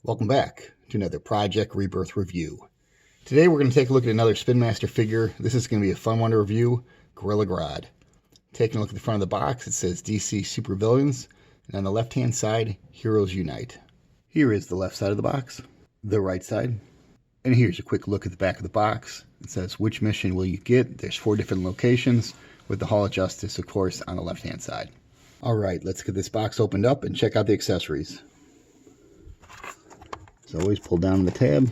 Welcome back to another Project Rebirth review. Today we're going to take a look at another Spin Master figure. This is going to be a fun one to review, Gorilla Grodd. Taking a look at the front of the box, it says DC Supervillains, and on the left-hand side, Heroes Unite. Here is the left side of the box, the right side, and here's a quick look at the back of the box. It says, which mission will you get? There's 4 different locations, with the Hall of Justice, of course, on the left-hand side. Alright, let's get this box opened up and check out the accessories. As always, pull down the tab.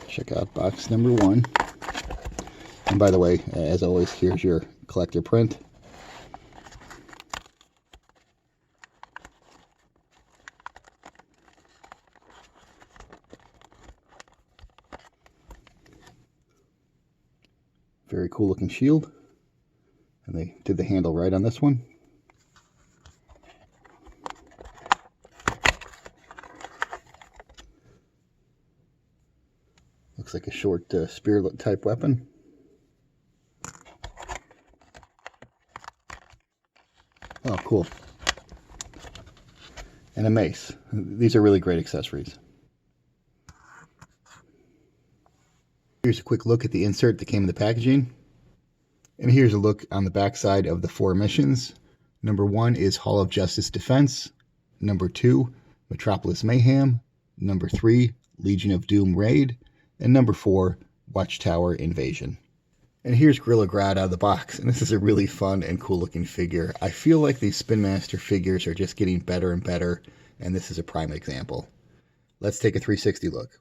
Check out box number 1. And by the way, as always, here's your collector print. Very cool looking shield. And they did the handle right on this one. Looks like a short spear type weapon. Oh, cool. And a mace. These are really great accessories. Here's a quick look at the insert that came in the packaging. And here's a look on the back side of the 4 missions. Number 1 is Hall of Justice Defense. Number 2, Metropolis Mayhem. Number 3, Legion of Doom Raid. And number 4, Watchtower Invasion. And here's Gorilla Grodd out of the box. And this is a really fun and cool looking figure. I feel like these Spin Master figures are just getting better and better. And this is a prime example. Let's take a 360 look.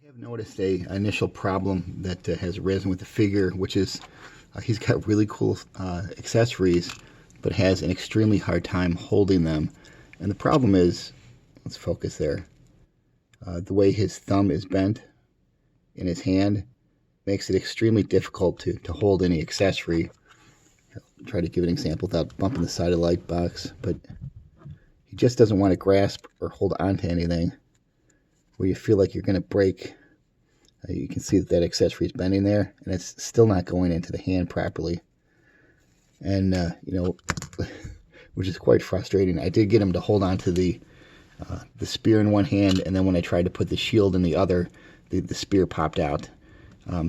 I've noticed an initial problem that has arisen with the figure, which is he's got really cool accessories, but has an extremely hard time holding them. And the problem is, let's focus there, the way his thumb is bent in his hand makes it extremely difficult to hold any accessory. I'll try to give an example without bumping the side of the light box, but he just doesn't want to grasp or hold on to anything where you feel like you're going to break. You can see that accessory is bending there, and it's still not going into the hand properly. And, you know, which is quite frustrating. I did get him to hold on to the spear in one hand, and then when I tried to put the shield in the other, the spear popped out.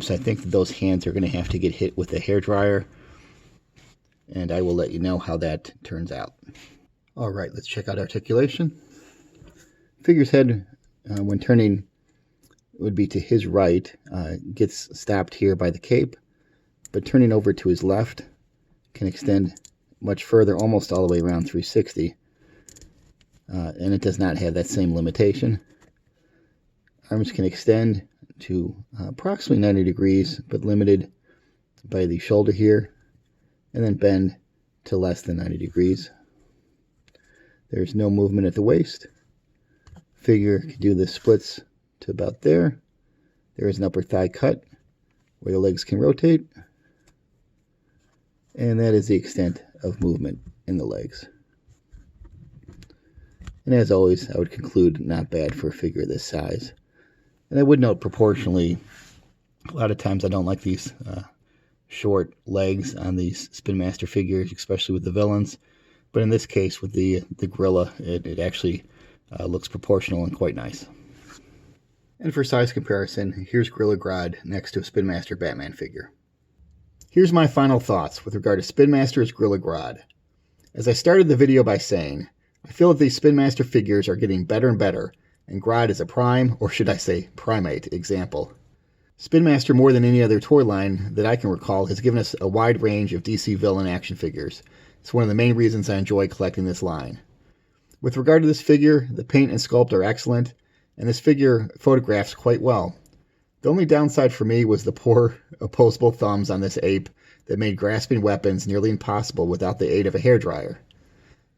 So I think that those hands are going to have to get hit with a hairdryer, and I will let you know how that turns out. All right, let's check out articulation. Figure's head, when turning, would be to his right, gets stopped here by the cape, but turning over to his left can extend much further, almost all the way around 360, and it does not have that same limitation. Arms can extend to approximately 90 degrees, but limited by the shoulder here, and then bend to less than 90 degrees. There's no movement at the waist. Figure can do the splits to about there. There is an upper thigh cut where the legs can rotate, and that is the extent of movement in the legs. And as always, I would conclude not bad for a figure this size. And I would note proportionally, a lot of times I don't like these short legs on these Spin Master figures, especially with the villains, but in this case with the gorilla, it actually looks proportional and quite nice. And for size comparison, here's Gorilla Grodd next to a Spin Master Batman figure. Here's my final thoughts with regard to Spin Master's Gorilla Grodd. As I started the video by saying, I feel that these Spin Master figures are getting better and better, and Grodd is a prime, or should I say primate, example. Spin Master, more than any other toy line that I can recall, has given us a wide range of DC villain action figures. It's one of the main reasons I enjoy collecting this line. With regard to this figure, the paint and sculpt are excellent, and this figure photographs quite well. The only downside for me was the poor opposable thumbs on this ape that made grasping weapons nearly impossible without the aid of a hairdryer.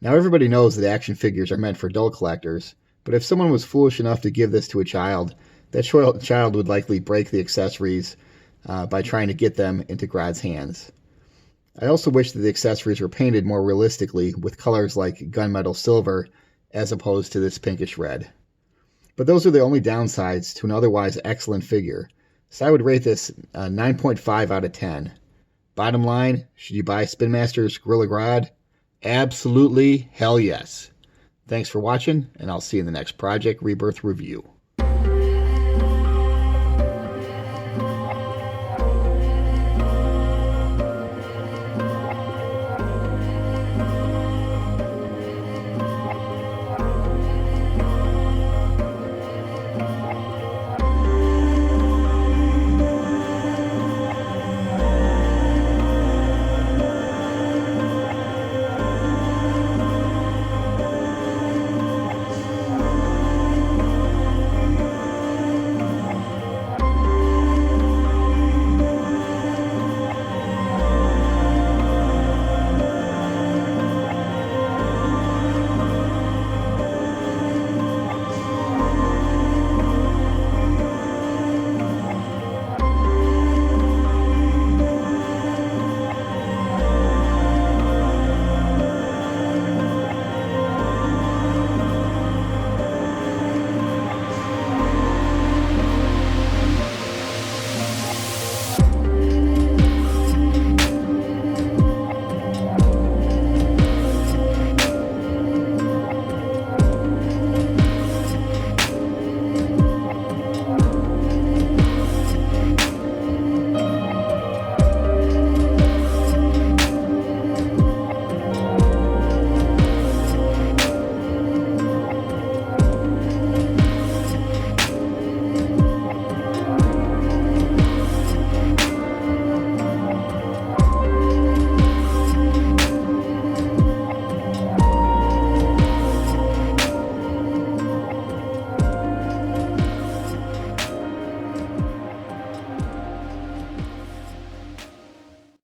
Now everybody knows that action figures are meant for adult collectors, but if someone was foolish enough to give this to a child, that child would likely break the accessories by trying to get them into Grodd's hands. I also wish that the accessories were painted more realistically with colors like gunmetal silver as opposed to this pinkish red. But those are the only downsides to an otherwise excellent figure, so I would rate this 9.5 out of 10. Bottom line, should you buy Spin Master's Gorilla Grodd? Absolutely, hell yes. Thanks for watching, and I'll see you in the next Project Rebirth review.